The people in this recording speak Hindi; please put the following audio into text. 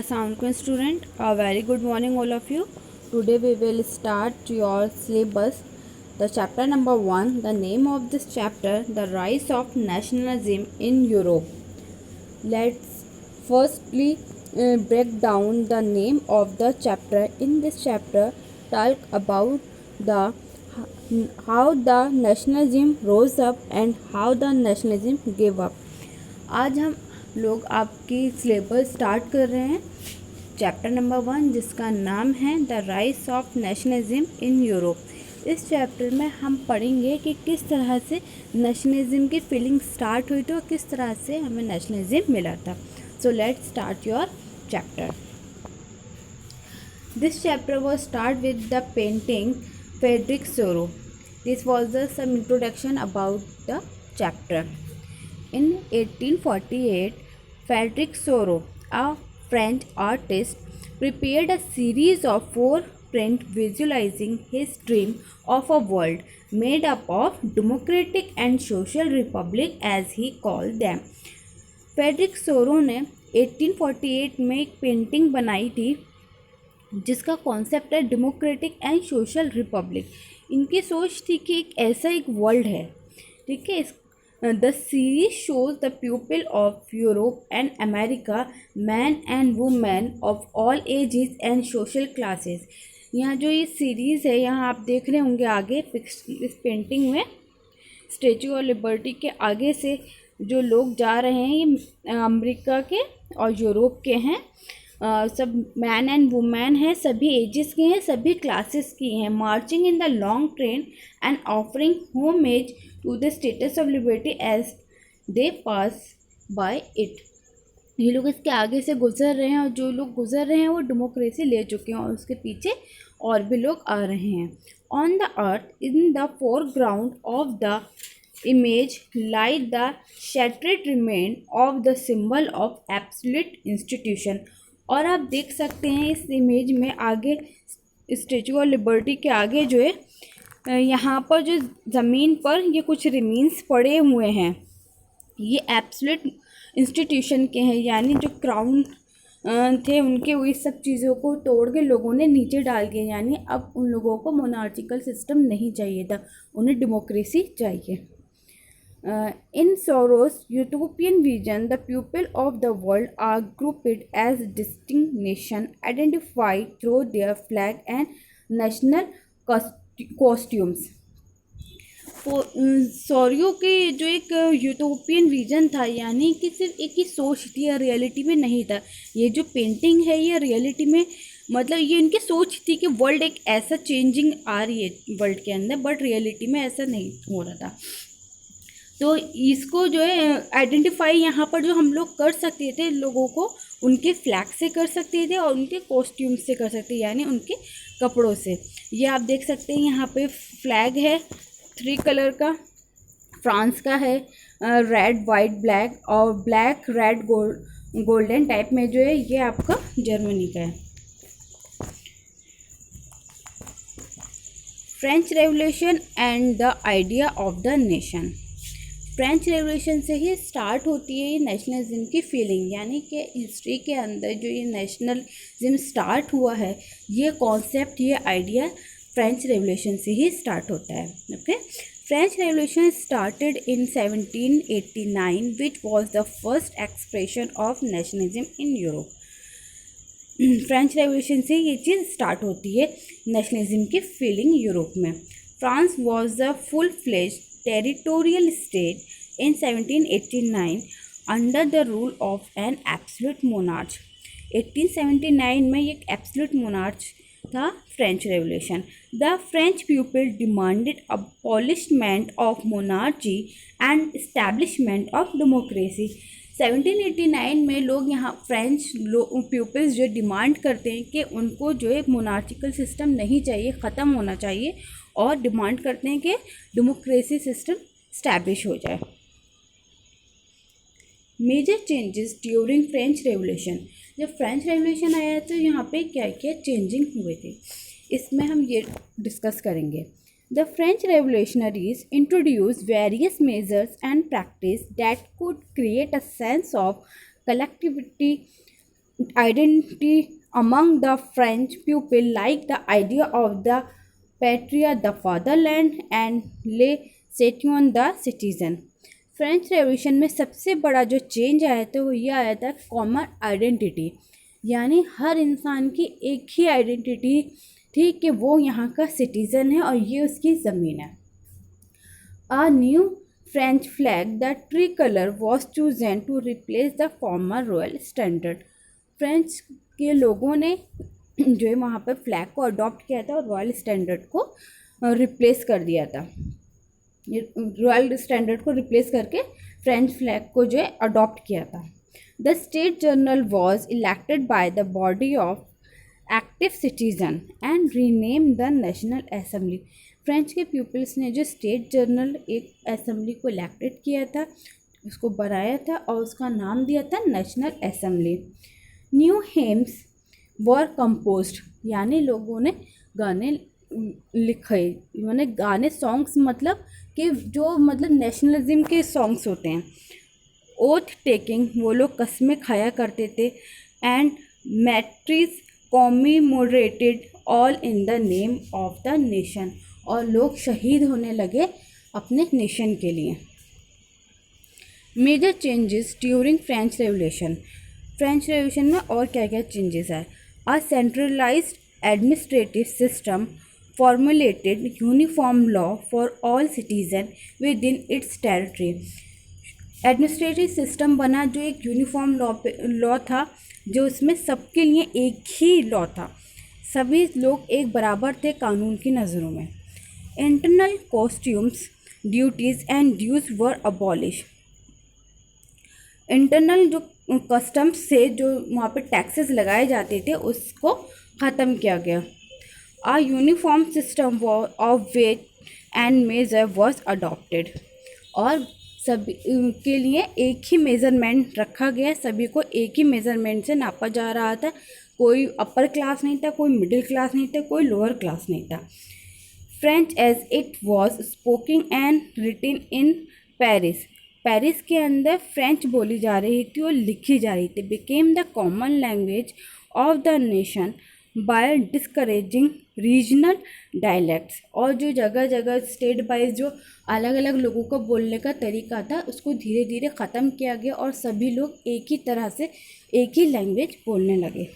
Sanskrit student, a very good morning all of you. Today we will start your syllabus. The chapter number 1, the name of this chapter, the rise of nationalism in Europe. Let's firstly break down the name of the chapter. In this chapter, talk about the how the nationalism rose up and how the nationalism gave up. आज हम लोग आपकी सिलेबस स्टार्ट कर रहे हैं चैप्टर नंबर 1, जिसका नाम है the rise of nationalism in Europe. इस चैप्टर में हम पढ़ेंगे कि किस तरह से नेशनलिज्म की फीलिंग स्टार्ट हुई थी और किस तरह से हमें नेशनलिज्म मिला था। So let's start your chapter. This chapter was start with the painting Frederic Sorrieu. This was the some introduction about the chapter. In 1848, Frederic Soro, a French artist, prepared a series of 4 prints visualizing his dream of a world made up of democratic and social republic, as he called them. Frederic Soro ने 1848 में एक पेंटिंग बनाई थी जिसका कॉन्सेप्ट है डेमोक्रेटिक एंड सोशल रिपब्लिक। इनकी सोच थी कि एक ऐसा एक वर्ल्ड है, ठीक है। The series shows the people of Europe and America, men and women of all ages and social classes. यहाँ जो ये सीरीज़ है, यहाँ आप देख रहे होंगे आगे इस पेंटिंग में स्टैचू ऑफ लिबर्टी के आगे से जो लोग जा रहे हैं ये अमेरिका के और यूरोप के हैं। सब मैन एंड वुमेन हैं, सभी एजेस के हैं, सभी क्लासेस की हैं। Marching in the long train and offering homage to the statues of liberty as they pass by it. ये लोग इसके आगे से गुजर रहे हैं और जो लोग गुजर रहे हैं वो डेमोक्रेसी ले चुके हैं और उसके पीछे और भी लोग आ रहे हैं। On the earth in the foreground of the image lie the shattered remain of the symbol of absolute institution। और आप देख सकते हैं इस इमेज में आगे स्टैचू ऑफ लिबर्टी के आगे जो है यहाँ पर जो ज़मीन पर ये कुछ रिमेन्स पड़े हुए हैं, ये एब्सोल्यूट इंस्टीट्यूशन के हैं, यानी जो क्राउन थे उनके वो इस सब चीज़ों को तोड़ के लोगों ने नीचे डाल दिया। यानी अब उन लोगों को मोनार्चिकल सिस्टम नहीं चाहिए था, उन्हें डेमोक्रेसी चाहिए। In Soros' utopian vision, the people of the world are grouped as distinct nations identified through their flag and national costumes. Sorio के जो एक यूटोपियन विजन था, यानी कि सिर्फ एक ही सोच थी, या रियलिटी में नहीं था। ये जो पेंटिंग है ये रियलिटी में मतलब ये इनकी सोच थी कि वर्ल्ड एक ऐसा चेंजिंग आ रही है वर्ल्ड के अंदर, बट रियलिटी में ऐसा नहीं हो रहा था। तो इसको जो है आइडेंटिफाई यहाँ पर जो हम लोग कर सकते थे, लोगों को उनके फ्लैग से कर सकते थे और उनके कॉस्ट्यूम से कर सकते थे, यानी उनके कपड़ों से। ये आप देख सकते हैं यहाँ पे फ्लैग है 3 कलर का, फ्रांस का है रेड वाइट ब्लैक, और ब्लैक रेड गोल्डन टाइप में जो है ये आपका जर्मनी का है। French revolution and the idea of the nation. French revolution से ही स्टार्ट होती है ये नेशनलिज्म की फीलिंग, यानी कि हिस्ट्री के अंदर जो ये नेशनलिज्म स्टार्ट हुआ है, ये कॉन्सेप्ट, ये आइडिया फ्रेंच रेवोल्यूशन से ही स्टार्ट होता है। Okay, French revolution started in 1789 which was the first expression of nationalism in Europe. French revolution से ये चीज़ स्टार्ट होती है नेशनलिज्म की फीलिंग यूरोप में। France was the full fledged territorial state in 1789 under the rule of an absolute monarch। 1879 में एक absolute monarch था French revolution. The French people demanded abolishment of monarchy and establishment of democracy। 1789 में लोग यहाँ फ्रेंच पीपल्स जो डिमांड करते हैं कि उनको जो है मोनार्चिकल सिस्टम नहीं चाहिए, ख़त्म होना चाहिए, और डिमांड करते हैं कि डेमोक्रेसी सिस्टम स्टैब्लिश हो जाए। Major changes during French revolution. जब फ्रेंच रेवोल्यूशन आया तो यहाँ पे क्या क्या चेंजिंग हुए थे, इसमें हम ये डिस्कस करेंगे। The French revolutionaries introduce various measures and practice that could create a sense of collectivity identity among the French people, like the idea of the patria, the fatherland, and le citoyen, the citizen. French Revolution में सबसे बड़ा जो चेंज आया था वो ये आया था कॉमन आइडेंटिटी, यानी हर इंसान की एक ही आइडेंटिटी थी कि वो यहाँ का सिटीज़न है और ये उसकी ज़मीन है. A new French flag, the tricolor, was chosen to replace the former royal standard. French के लोगों ने जो है वहाँ पर फ्लैग को अडॉप्ट किया था और रॉयल स्टैंडर्ड को रिप्लेस कर दिया था. रॉयल स्टैंडर्ड को रिप्लेस करके फ्रेंच फ्लैग को जो है अडॉप्ट किया था. The state journal was elected by the body of active citizen and rename the national assembly. French के पीपल्स ने जो स्टेट जर्नल एक असेंबली को इलेक्टेड किया था, उसको बनाया था और उसका नाम दिया था नेशनल असेंबली. न्यू हेम्स वर कंपोज्ड, यानी लोगों ने गाने लिखे, यानी गाने सॉन्ग्स मतलब कि जो मतलब नेशनलिज्म के सॉन्ग्स होते हैं. ओथ टेकिंग, वो लोग कस्में खाया करते थे. And martyrs commemorated all in the name of the nation, और लोग शहीद होने लगे अपने नेशन के लिए. Major changes during French Revolution. French Revolution में और क्या क्या चेंजेस आए. A centralised administrative system formulated uniform law for all citizen within its territory. Administrative system बना जो एक यूनिफॉर्म लॉ था, जो उसमें सबके लिए एक ही लॉ था, सभी लोग एक बराबर थे कानून की नज़रों में. Internal customs duties and dues were abolish. Internal जो कस्टम्स थे, जो वहाँ पे टैक्सेस लगाए जाते थे, उसको ख़त्म किया गया. A uniform system of weight and measure was adopted. और सभी के लिए एक ही मेज़रमेंट रखा गया, सभी को एक ही मेज़रमेंट से नापा जा रहा था. कोई अपर क्लास नहीं था, कोई मिडिल क्लास नहीं था, कोई लोअर क्लास नहीं था. French as it was spoken and written in Paris. Paris के अंदर फ्रेंच बोली जा रही थी और लिखी जा रही थी. Became the common language of the nation by discouraging regional dialects. और जो जगह जगह स्टेट वाइज जो अलग अलग लोगों को बोलने का तरीका था, उसको धीरे धीरे ख़त्म किया गया और सभी लोग एक ही तरह से एक ही लैंग्वेज बोलने लगे.